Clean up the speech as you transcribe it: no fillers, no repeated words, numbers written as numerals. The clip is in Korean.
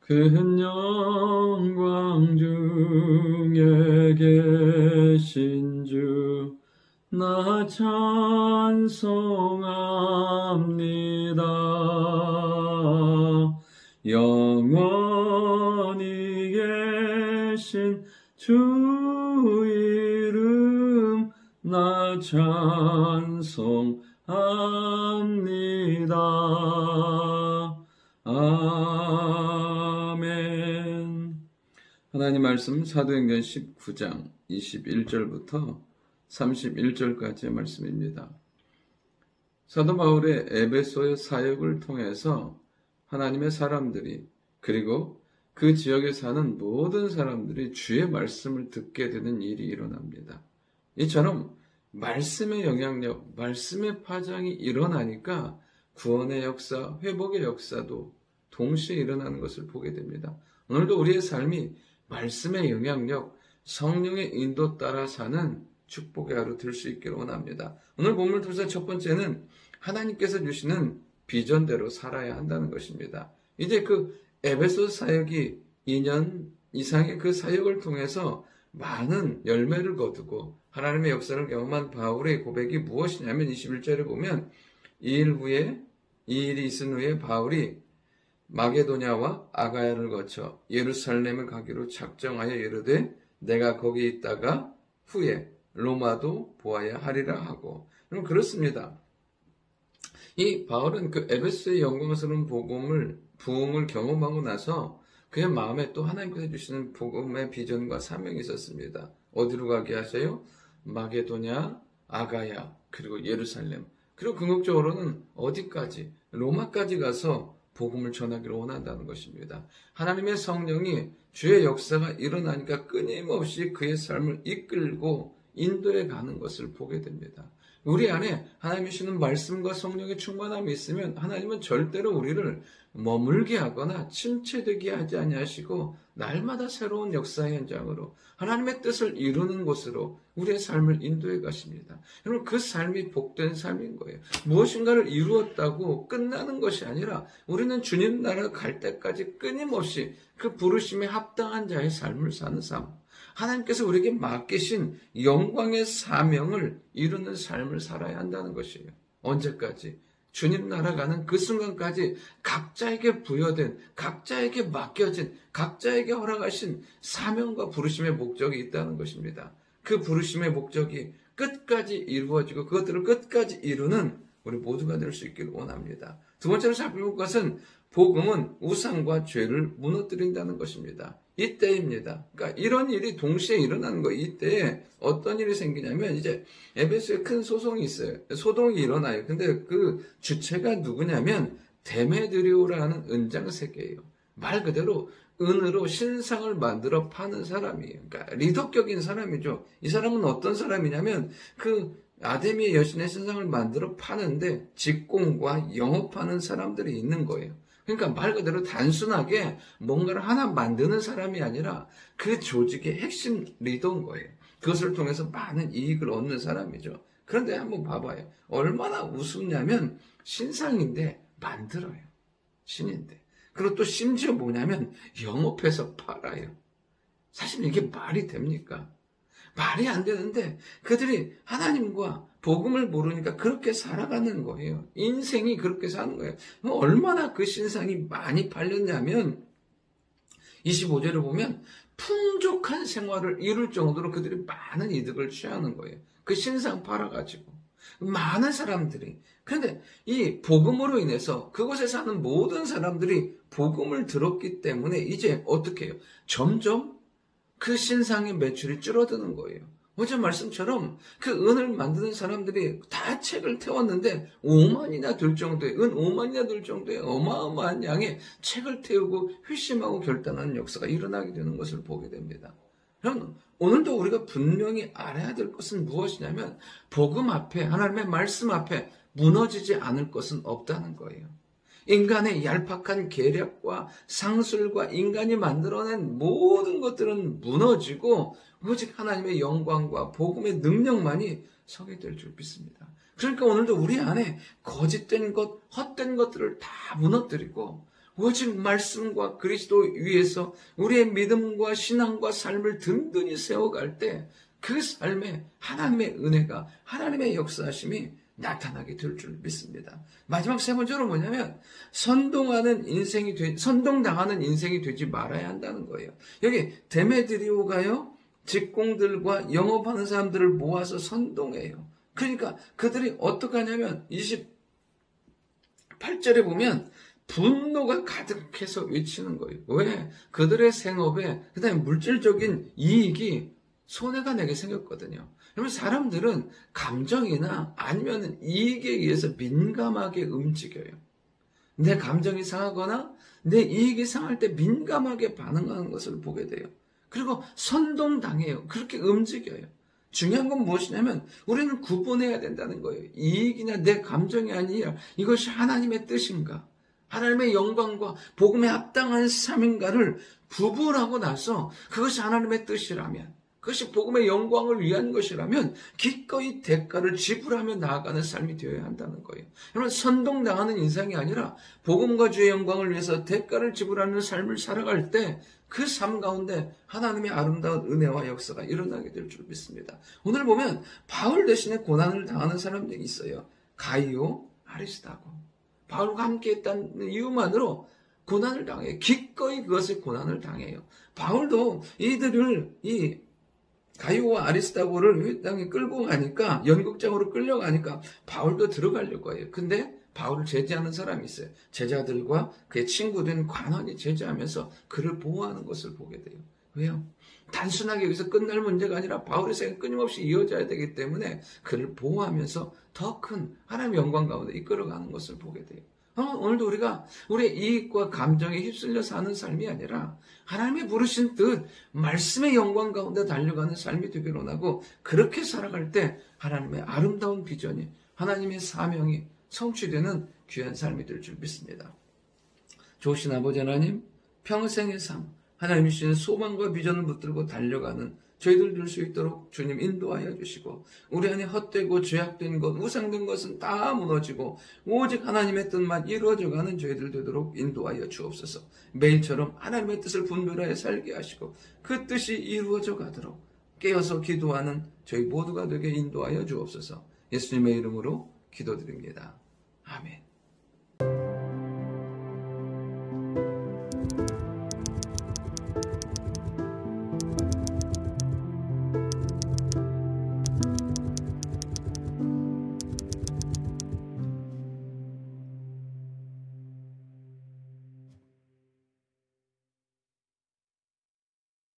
큰 영광 중에 계신 주 나 찬송합니다. 영원히 계신 주 이름 나 찬송합니다. 아멘. 하나님 말씀 사도행전 19장 21절부터 31절까지의 말씀입니다. 사도 바울의 에베소의 사역을 통해서 하나님의 사람들이 그리고 그 지역에 사는 모든 사람들이 주의 말씀을 듣게 되는 일이 일어납니다. 이처럼 말씀의 영향력, 말씀의 파장이 일어나니까 구원의 역사, 회복의 역사도 동시에 일어나는 것을 보게 됩니다. 오늘도 우리의 삶이 말씀의 영향력, 성령의 인도 따라 사는 축복의 하루 될 수 있기를 원합니다. 오늘 본문 통해서 첫 번째는 하나님께서 주시는 비전대로 살아야 한다는 것입니다. 이제 그 에베소 사역이 2년 이상의 그 사역을 통해서 많은 열매를 거두고 하나님의 역사를 경험한 바울의 고백이 무엇이냐면 21절에 보면 이 일이 있은 후에 바울이 마게도냐와 아가야를 거쳐 예루살렘을 가기로 작정하여 이르되 내가 거기 있다가 후에 로마도 보아야 하리라 하고. 그럼 그렇습니다. 이 바울은 그 에베소의 영광스러운 부흥을 경험하고 나서 그의 마음에 또 하나님께서 주시는 복음의 비전과 사명이 있었습니다. 어디로 가게 하세요? 마게도냐, 아가야, 그리고 예루살렘. 그리고 궁극적으로는 어디까지? 로마까지 가서 복음을 전하기를 원한다는 것입니다. 하나님의 성령이 주의 역사가 일어나니까 끊임없이 그의 삶을 이끌고 인도해 가는 것을 보게 됩니다. 우리 안에 하나님이 주시는 말씀과 성령의 충만함이 있으면 하나님은 절대로 우리를 머물게 하거나 침체되게 하지 아니하시고 날마다 새로운 역사의 현장으로 하나님의 뜻을 이루는 곳으로 우리의 삶을 인도해 가십니다. 여러분, 그 삶이 복된 삶인 거예요. 무엇인가를 이루었다고 끝나는 것이 아니라 우리는 주님 나라 갈 때까지 끊임없이 그 부르심에 합당한 자의 삶을 사는 삶, 하나님께서 우리에게 맡기신 영광의 사명을 이루는 삶을 살아야 한다는 것이에요. 언제까지? 주님 나라 가는 그 순간까지 각자에게 부여된, 각자에게 맡겨진, 각자에게 허락하신 사명과 부르심의 목적이 있다는 것입니다. 그 부르심의 목적이 끝까지 이루어지고 그것들을 끝까지 이루는 우리 모두가 될 수 있기를 원합니다. 두 번째로 살펴볼 것은 복음은 우상과 죄를 무너뜨린다는 것입니다. 이때입니다. 그러니까 이런 일이 동시에 일어나는 거예요. 이때에 어떤 일이 생기냐면 이제 에베소에 큰 소송이 있어요. 소동이 일어나요. 근데 그 주체가 누구냐면 데메드리오라는 은장세계예요. 말 그대로 은으로 신상을 만들어 파는 사람이에요. 그러니까 리더격인 사람이죠. 이 사람은 어떤 사람이냐면 그 아데미의 여신의 신상을 만들어 파는데 직공과 영업하는 사람들이 있는 거예요. 그러니까 말 그대로 단순하게 뭔가를 하나 만드는 사람이 아니라 그 조직의 핵심 리더인 거예요. 그것을 통해서 많은 이익을 얻는 사람이죠. 그런데 한번 봐봐요. 얼마나 우습냐면 신상인데 만들어요. 신인데. 그리고 또 심지어 뭐냐면 영업해서 팔아요. 사실 이게 말이 됩니까? 말이 안 되는데 그들이 하나님과 복음을 모르니까 그렇게 살아가는 거예요. 인생이 그렇게 사는 거예요. 얼마나 그 신상이 많이 팔렸냐면 25절을 보면 풍족한 생활을 이룰 정도로 그들이 많은 이득을 취하는 거예요. 그 신상 팔아가지고 많은 사람들이. 그런데 이 복음으로 인해서 그곳에 사는 모든 사람들이 복음을 들었기 때문에 이제 어떻게 해요? 점점 그 신상의 매출이 줄어드는 거예요. 어제 말씀처럼 그 은을 만드는 사람들이 다 책을 태웠는데 5만이나 될 정도의, 은 5만이나 될 정도의 어마어마한 양의 책을 태우고 회심하고 결단하는 역사가 일어나게 되는 것을 보게 됩니다. 그럼 오늘도 우리가 분명히 알아야 될 것은 무엇이냐면 복음 앞에, 하나님의 말씀 앞에 무너지지 않을 것은 없다는 거예요. 인간의 얄팍한 계략과 상술과 인간이 만들어낸 모든 것들은 무너지고 오직 하나님의 영광과 복음의 능력만이 서게 될 줄 믿습니다. 그러니까 오늘도 우리 안에 거짓된 것, 헛된 것들을 다 무너뜨리고 오직 말씀과 그리스도 위에서 우리의 믿음과 신앙과 삶을 든든히 세워갈 때 그 삶에 하나님의 은혜가, 하나님의 역사하심이 나타나게 될 줄 믿습니다. 마지막 세 번째로 뭐냐면 선동당하는 인생이 되지 말아야 한다는 거예요. 여기 데메드리오가요, 직공들과 영업하는 사람들을 모아서 선동해요. 그러니까 그들이 어떻게 하냐면 28절에 보면 분노가 가득해서 외치는 거예요. 왜? 그들의 생업에 그다음에 물질적인 이익이 손해가 나게 생겼거든요. 그러면 사람들은 감정이나 아니면 이익에 의해서 민감하게 움직여요. 내 감정이 상하거나 내 이익이 상할 때 민감하게 반응하는 것을 보게 돼요. 그리고 선동당해요. 그렇게 움직여요. 중요한 건 무엇이냐면 우리는 구분해야 된다는 거예요. 이익이나 내 감정이 아니라 이것이 하나님의 뜻인가, 하나님의 영광과 복음에 합당한 삶인가를 구분하고 나서 그것이 하나님의 뜻이라면, 그것이 복음의 영광을 위한 것이라면 기꺼이 대가를 지불하며 나아가는 삶이 되어야 한다는 거예요. 여러분, 선동당하는 인생이 아니라 복음과 주의 영광을 위해서 대가를 지불하는 삶을 살아갈 때 그 삶 가운데 하나님의 아름다운 은혜와 역사가 일어나게 될 줄 믿습니다. 오늘 보면 바울 대신에 고난을 당하는 사람들이 있어요. 가이오, 아리스다고. 바울과 함께 했다는 이유만으로 고난을 당해요. 기꺼이 그것을 고난을 당해요. 바울도 이들을 가이오와 아리스다고를 회당에 끌고 가니까, 연극장으로 끌려가니까 바울도 들어가려고 해요. 근데 바울을 제지하는 사람이 있어요. 제자들과 그의 친구된 관원이 제지하면서 그를 보호하는 것을 보게 돼요. 왜요? 단순하게 여기서 끝날 문제가 아니라 바울의 생이 끊임없이 이어져야 되기 때문에 그를 보호하면서 더 큰 하나님의 영광 가운데 이끌어가는 것을 보게 돼요. 오늘도 우리가 우리의 이익과 감정에 휩쓸려 사는 삶이 아니라 하나님의 부르신 뜻, 말씀의 영광 가운데 달려가는 삶이 되기를 원하고, 그렇게 살아갈 때 하나님의 아름다운 비전이, 하나님의 사명이 성취되는 귀한 삶이 될 줄 믿습니다. 좋으신 아버지 하나님, 평생의 삶, 하나님이 주신 소망과 비전을 붙들고 달려가는 저희들 될 수 있도록 주님 인도하여 주시고, 우리 안에 헛되고 죄악된 것, 우상된 것은 다 무너지고 오직 하나님의 뜻만 이루어져가는 저희들 되도록 인도하여 주옵소서. 매일처럼 하나님의 뜻을 분별하여 살게 하시고 그 뜻이 이루어져 가도록 깨어서 기도하는 저희 모두가 되게 인도하여 주옵소서. 예수님의 이름으로 기도드립니다. 아멘.